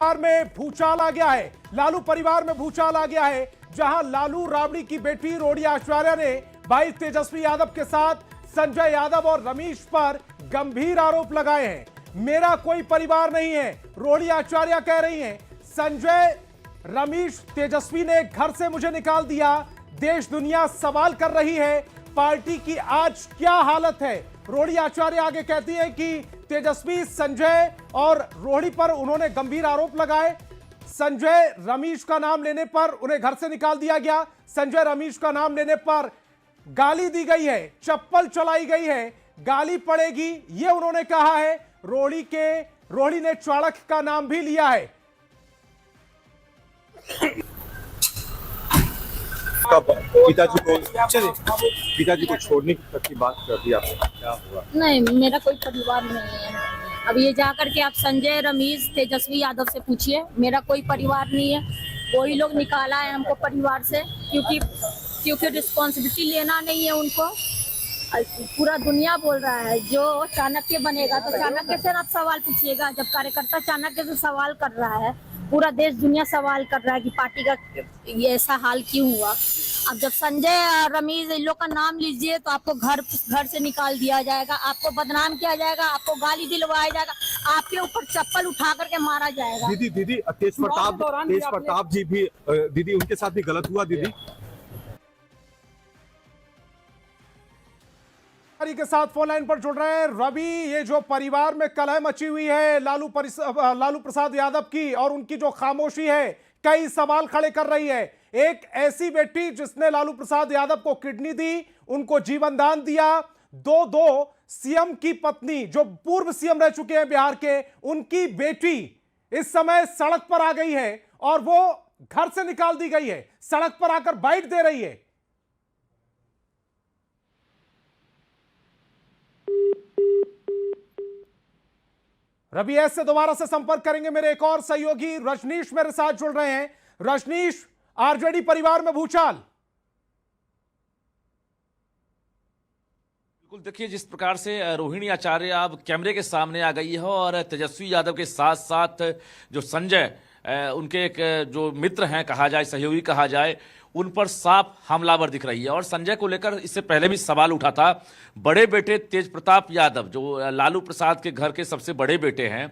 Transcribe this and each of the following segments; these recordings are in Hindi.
परिवार में भूचाल आ गया है। लालू परिवार में भूचाल आ गया है, जहां लालू राबड़ी की बेटी रोड़ी आचार्य ने भाई तेजस्वी यादव के साथ संजय यादव और रमेश पर गंभीर आरोप लगाए हैं। मेरा कोई परिवार नहीं है, रोड़ी आचार्य कह रही हैं। संजय, रमेश, तेजस्वी ने घर से मुझे निकाल दिया। देश दुनिया सवाल कर रही है पार्टी की आज क्या हालत है। रोड़ी आचार्य आगे कहती है कि तेजस्वी, संजय और रोहिणी पर उन्होंने गंभीर आरोप लगाए। संजय, रमेश का नाम लेने पर उन्हें घर से निकाल दिया गया। संजय, रमेश का नाम लेने पर गाली दी गई है, चप्पल चलाई गई है, गाली पड़ेगी, यह उन्होंने कहा है। रोहिणी ने चाणक्य का नाम भी लिया है। पिताजी को छोड़ने तक की बात कर दी आपने, क्या हुआ? नहीं, मेरा कोई परिवार नहीं है। अब ये जा करके आप संजय, रमेश, तेजस्वी यादव से पूछिए, मेरा कोई परिवार नहीं है। वही लोग निकाला है हमको परिवार से, क्योंकि रिस्पॉन्सिबिलिटी लेना नहीं है उनको। पूरा दुनिया बोल रहा है जो चाणक्य बनेगा तो चाणक्य से आप सवाल पूछिएगा। जब कार्यकर्ता चाणक्य से सवाल कर रहा है, पूरा देश दुनिया सवाल कर रहा है कि पार्टी का ये ऐसा हाल क्यों हुआ। अब जब संजय, रमेश, इन लोग का नाम लीजिए तो आपको घर से निकाल दिया जाएगा, आपको बदनाम किया जाएगा, आपको गाली दिलवाया जाएगा, आपके ऊपर चप्पल उठा करके मारा जाएगा। दीदी तेज प्रताप जी भी, दीदी उनके साथ भी गलत हुआ दीदी। के साथ फोन लाइन पर जुड़ रहे हैं रवि। ये जो परिवार में कलह मची हुई है लालू प्रसाद यादव की, और उनकी जो खामोशी है कई सवाल खड़े कर रही है। एक ऐसी बेटी जिसने लालू प्रसाद यादव को किडनी दी, उनको जीवन दान दिया। दो सीएम की पत्नी जो पूर्व सीएम रह चुके हैं बिहार के, उनकी बेटी इस समय सड़क पर आ गई है और वो घर से निकाल दी गई है, सड़क पर आकर बाइट दे रही है। रवि एस से दोबारा से संपर्क करेंगे। मेरे एक और सहयोगी रजनीश मेरे साथ जुड़ रहे हैं। रजनीश, आरजेडी परिवार में भूचाल। बिल्कुल, देखिए जिस प्रकार से रोहिणी आचार्य अब कैमरे के सामने आ गई है और तेजस्वी यादव के साथ साथ जो संजय, उनके एक जो मित्र हैं कहा जाए, सहयोगी कहा जाए, उन पर साफ हमलावर दिख रही है। और संजय को लेकर इससे पहले भी सवाल उठा था। बड़े बेटे तेज प्रताप यादव, जो लालू प्रसाद के घर के सबसे बड़े बेटे हैं,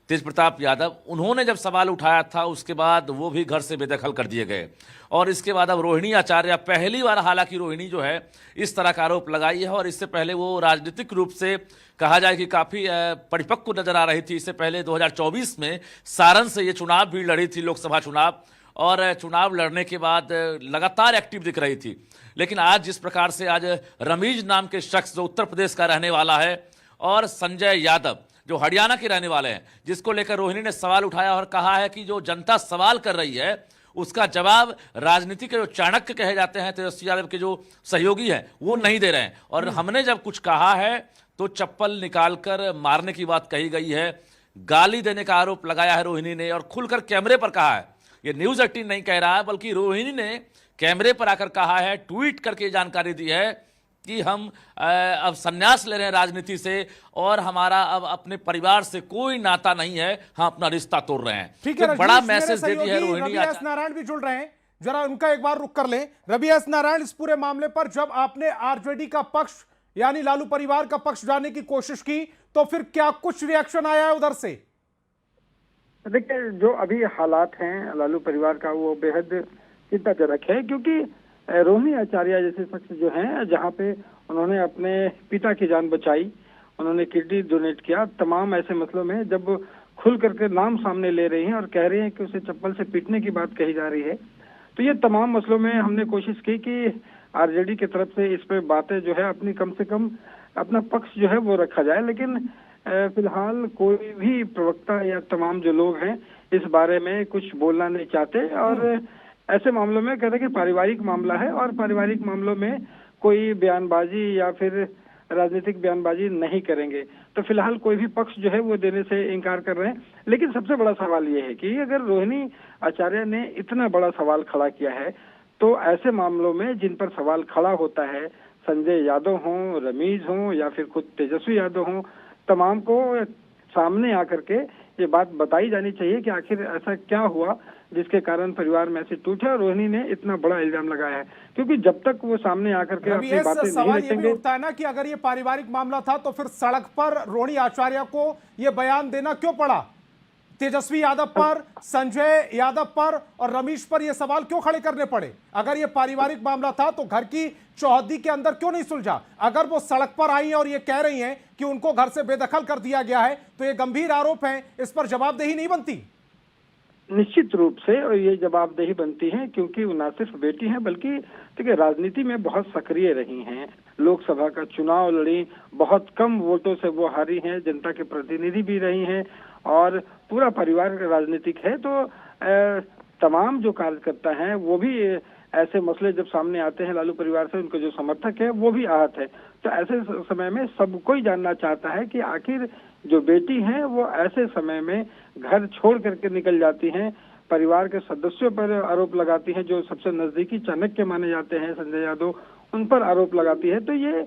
तेज प्रताप यादव, उन्होंने जब सवाल उठाया था उसके बाद वो भी घर से बेदखल कर दिए गए। और इसके बाद अब रोहिणी आचार्य पहली बार, हालांकि रोहिणी जो है इस तरह का आरोप लगाई है, और इससे पहले वो राजनीतिक रूप से कहा जाए कि काफ़ी परिपक्व नजर आ रही थी। इससे पहले 2024 में सारण से ये चुनाव भी लड़ी थी, लोकसभा चुनाव, और चुनाव लड़ने के बाद लगातार एक्टिव दिख रही थी। लेकिन आज जिस प्रकार से आज रमेश नाम के शख्स जो उत्तर प्रदेश का रहने वाला है, और संजय यादव जो हरियाणा के रहने वाले हैं, जिसको लेकर रोहिणी ने सवाल उठाया और कहा है कि जो जनता सवाल कर रही है उसका जवाब राजनीति के जो चाणक्य कहे जाते हैं, तेजस्वी यादव के जो सहयोगी हैं, वो नहीं दे रहे हैं। और हमने जब कुछ कहा है तो चप्पल निकालकर मारने की बात कही गई है, गाली देने का आरोप लगाया है रोहिणी ने, और खुलकर कैमरे पर कहा है। ये न्यूज़ 18 नहीं कह रहा है, बल्कि रोहिणी ने कैमरे पर आकर कहा है, ट्वीट करके जानकारी दी है कि हम अब संन्यास ले रहे हैं राजनीति से, और हमारा अब अपने परिवार से कोई नाता नहीं है, हम अपना रिश्ता तोड़ रहे हैं। ठीक है, तो बड़ा मैसेज देती है रोहिणी। रवि एस नारायण भी जुड़ रहे हैं, जरा उनका एक बार रुक कर लें। रवि एस नारायण, इस पूरे मामले पर जब आपने आरजेडी का पक्ष यानी लालू परिवार का पक्ष जानने की कोशिश की, तो फिर क्या कुछ रिएक्शन आया है उधर से? देखिए, जो अभी हालात हैं लालू परिवार का वो बेहद चिंताजनक है, क्योंकि रोहिणी आचार्य जैसे शख्स जो हैं, जहाँ पे उन्होंने अपने पिता की जान बचाई, उन्होंने किडनी डोनेट किया, तमाम ऐसे मसलों में जब खुल करके नाम सामने ले रही हैं और कह रही हैं कि उसे चप्पल से पीटने की बात कही जा रही है, तो ये तमाम मसलों में हमने कोशिश की कि आरजेडी की तरफ से इस पे बातें जो है अपनी कम से कम अपना पक्ष जो है वो रखा जाए। लेकिन फिलहाल कोई भी प्रवक्ता या तमाम जो लोग हैं इस बारे में कुछ बोलना नहीं चाहते, और ऐसे मामलों में कहते हैं कि पारिवारिक मामला है और पारिवारिक मामलों में कोई बयानबाजी या फिर राजनीतिक बयानबाजी नहीं करेंगे। तो फिलहाल कोई भी पक्ष जो है वो देने से इनकार कर रहे हैं। लेकिन सबसे बड़ा सवाल ये है कि अगर रोहिणी आचार्य ने इतना बड़ा सवाल खड़ा किया है, तो ऐसे मामलों में जिन पर सवाल खड़ा होता है, संजय यादव हों, रमेश हों या फिर खुद तेजस्वी यादव हों, तमाम को सामने आकर के ये बात बताई जानी चाहिए कि आखिर ऐसा क्या हुआ जिसके कारण परिवार में ऐसे टूटे और रोहिणी ने इतना बड़ा इल्जाम लगाया है। क्योंकि जब तक वो सामने आकर के अपनी बातें नहीं सवाल ये भी रखेंगे, उठता है ना कि अगर ये पारिवारिक मामला था तो फिर सड़क पर रोहिणी आचार्य को ये बयान देना क्यों पड़ा? तेजस्वी यादव पर, संजय यादव पर और रमेश पर ये सवाल क्यों खड़े करने पड़े? अगर ये पारिवारिक मामला था तो घर की चौहद्दी के अंदर क्यों नहीं सुलझा? अगर वो सड़क पर आई हैं और ये कह रही हैं कि उनको घर से बेदखल कर दिया गया है तो ये गंभीर आरोप है, इस पर जवाबदेही नहीं बनती? निश्चित रूप से और ये जवाबदेही बनती है, क्योंकि वो न सिर्फ बेटी हैं बल्कि देखिए राजनीति में बहुत सक्रिय रही हैं। लोकसभा का चुनाव लड़ी, बहुत कम वोटों से वो हारी हैं, जनता के प्रतिनिधि भी रही हैं और पूरा परिवार राजनीतिक है। तो तमाम जो कार्यकर्ता हैं वो भी ऐसे मसले जब सामने आते हैं लालू परिवार से, उनके जो समर्थक है वो भी आहत है। तो ऐसे समय में सब कोई जानना चाहता है कि आखिर जो बेटी हैं वो ऐसे समय में घर छोड़ करके निकल जाती हैं, परिवार के सदस्यों पर आरोप लगाती हैं, जो सबसे नजदीकी चाणक्य माने जाते हैं संजय यादव, उन पर आरोप लगाती है। तो ये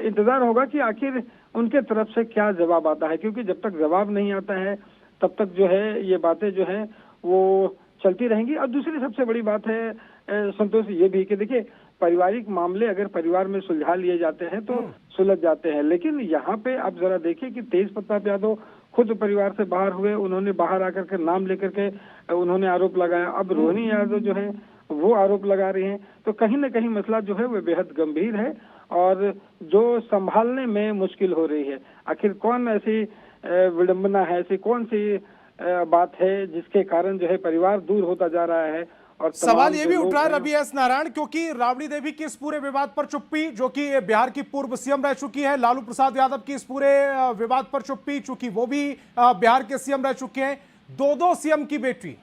इंतजार होगा कि आखिर उनके तरफ से क्या जवाब आता है, क्योंकि जब तक जवाब नहीं आता है तब तक जो है ये बातें जो है वो चलती रहेंगी। और दूसरी सबसे बड़ी बात है संतोष ये भी कि देखिए पारिवारिक मामले अगर परिवार में सुलझा लिए जाते हैं तो सुलझ जाते हैं, लेकिन यहाँ पे आप जरा देखिए कि तेज प्रताप यादव खुद परिवार से बाहर हुए, उन्होंने बाहर आकर के नाम लेकर के उन्होंने आरोप लगाया। अब रोहिणी यादव जो है वो आरोप लगा रही हैं। तो कहीं न कहीं मसला जो है वो बेहद गंभीर है और जो संभालने में मुश्किल हो रही है। आखिर कौन ऐसी विडंबना है, ऐसी कौन सी बात है जिसके कारण जो है परिवार दूर होता जा रहा है? और सवाल ये भी उठ रहा है रवि एस नारायण, क्योंकि राबड़ी देवी की इस पूरे विवाद पर चुप्पी, जो कि बिहार की पूर्व सीएम रह चुकी है, लालू प्रसाद यादव की इस पूरे विवाद पर चुप्पी, चूंकि वो भी बिहार के सीएम रह चुके हैं, दो सीएम की बेटी,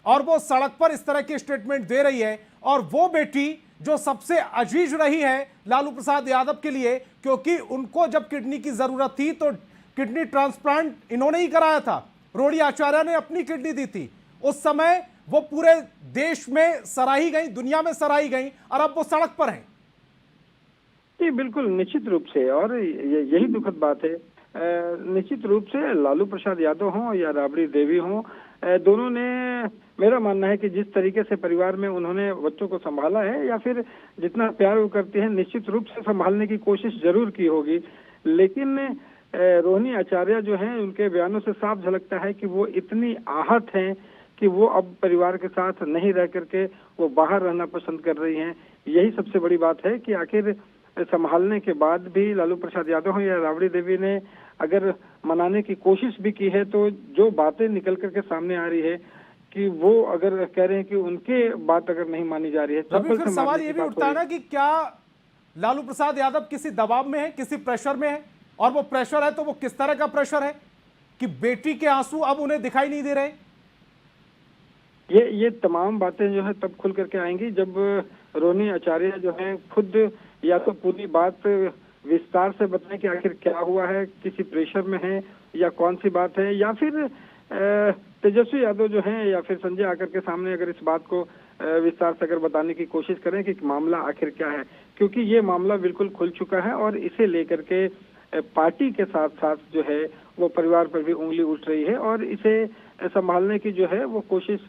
और वो सड़क पर इस तरह की स्टेटमेंट दे रही है। और वो बेटी जो सबसे अजीज रही है लालू प्रसाद यादव के लिए, क्योंकि उनको जब किडनी की जरूरत थी तो किडनी ट्रांसप्लांट इन्होंने ही कराया था, रोहिणी आचार्य ने अपनी किडनी दी थी। उस समय वो पूरे देश में सराही गई, दुनिया में सराही गई, और अब वो सड़क पर हैं। जी बिल्कुल, निश्चित रूप से, और यही दुखद बात है। निश्चित रूप से लालू प्रसाद यादव हों या राबड़ी देवी हों, दोनों ने, मेरा मानना है कि जिस तरीके से परिवार में उन्होंने बच्चों को संभाला है या फिर जितना प्यार वो करती हैं, निश्चित रूप से संभालने की कोशिश जरूर की होगी। लेकिन रोहिणी आचार्य जो हैं, उनके बयानों से साफ झलकता है कि वो इतनी आहत हैं कि वो अब परिवार के साथ नहीं रह करके वो बाहर रहना पसंद कर रही हैं। यही सबसे बड़ी बात है कि आखिर संभालने के बाद भी लालू प्रसाद यादव या राबड़ी देवी ने अगर मनाने की कोशिश भी की है, तो जो बातें निकल करके सामने आ रही है कि वो अगर कह रहे हैं कि उनके बात अगर नहीं मानी जा रही है, अभी फिर सवाल ये भी उठता है ना कि क्या लालू प्रसाद यादव किसी दबाव में है, किसी प्रेशर में है, और वो प्रेशर है तो वो किस तरह का प्रेशर है कि बेटी के आंसू अब उन्हें दिखाई नहीं दे रहे? ये तमाम बातें जो है तब खुल करके आएंगी जब रोहिणी आचार्य जो है खुद या तो पूरी बात विस्तार से बताएं कि आखिर क्या हुआ है, किसी प्रेशर में है या कौन सी बात है, या फिर तेजस्वी यादव जो हैं या फिर संजय आकर के सामने अगर इस बात को विस्तार से अगर बताने की कोशिश करें कि मामला आखिर क्या है, क्योंकि ये मामला बिल्कुल खुल चुका है और इसे लेकर के पार्टी के साथ साथ जो है वो परिवार पर भी उंगली उठ रही है और इसे संभालने की जो है वो कोशिश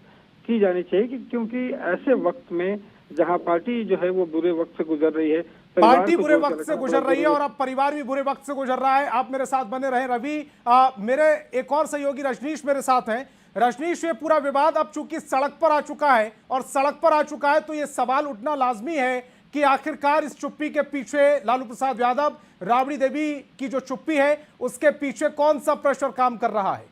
की जानी चाहिए कि क्योंकि ऐसे वक्त में जहां पार्टी जो है वो बुरे वक्त से गुजर रही है, पार्टी बुरे वक्त से गुजर रही है और अब परिवार भी बुरे वक्त से गुजर रहा है। आप मेरे साथ बने रहे रवि। मेरे एक और सहयोगी रजनीश मेरे साथ हैं। रजनीश, ये पूरा विवाद अब चूंकि सड़क पर आ चुका है और सड़क पर आ चुका है तो ये सवाल उठना लाजमी है कि आखिरकार इस चुप्पी के पीछे लालू प्रसाद यादव, राबड़ी देवी की जो चुप्पी है उसके पीछे कौन सा प्रेशर काम कर रहा है,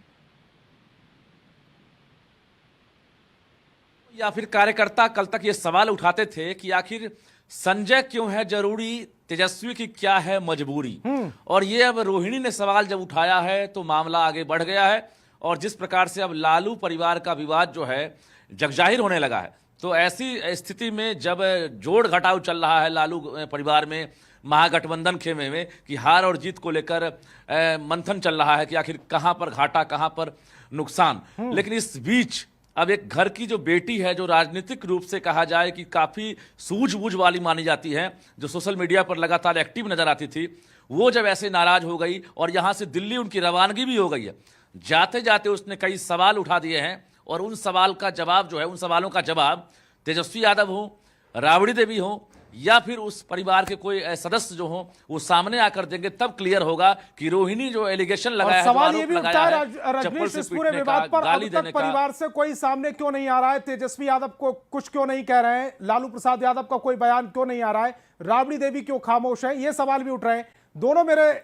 या फिर कार्यकर्ता कल तक ये सवाल उठाते थे कि आखिर संजय क्यों है जरूरी, तेजस्वी की क्या है मजबूरी। और ये अब रोहिणी ने सवाल जब उठाया है तो मामला आगे बढ़ गया है और जिस प्रकार से अब लालू परिवार का विवाद जो है जगजाहिर होने लगा है, तो ऐसी स्थिति में जब जोड़ घटाव चल रहा है लालू परिवार में, महागठबंधन खेमे में, कि हार और जीत को लेकर मंथन चल रहा है कि आखिर कहां पर घाटा कहां पर नुकसान। लेकिन इस बीच अब एक घर की जो बेटी है, जो राजनीतिक रूप से कहा जाए कि काफ़ी सूझबूझ वाली मानी जाती है, जो सोशल मीडिया पर लगातार एक्टिव नजर आती थी, वो जब ऐसे नाराज हो गई और यहाँ से दिल्ली उनकी रवानगी भी हो गई है, जाते जाते उसने कई सवाल उठा दिए हैं और उन सवाल का जवाब जो है, उन सवालों का जवाब तेजस्वी यादव हो, राबड़ी देवी हो या फिर उस परिवार के कोई सदस्य जो हो वो सामने आकर देंगे, तब क्लियर होगा कि रोहिणी जो एलिगेशन और लगाया है, सवाल जो ये आरोप भी उठता लगाया है है, चप्पल रजनीश, से इस पूरे पीटने विवाद का, पर अब गाली तक देने का। परिवार से कोई सामने क्यों नहीं आ रहा है? तेजस्वी यादव को कुछ क्यों नहीं कह रहे हैं? लालू प्रसाद यादव का कोई बयान क्यों नहीं आ रहा है? राबड़ी देवी क्यों खामोश है? ये सवाल भी उठ रहे हैं। दोनों मेरे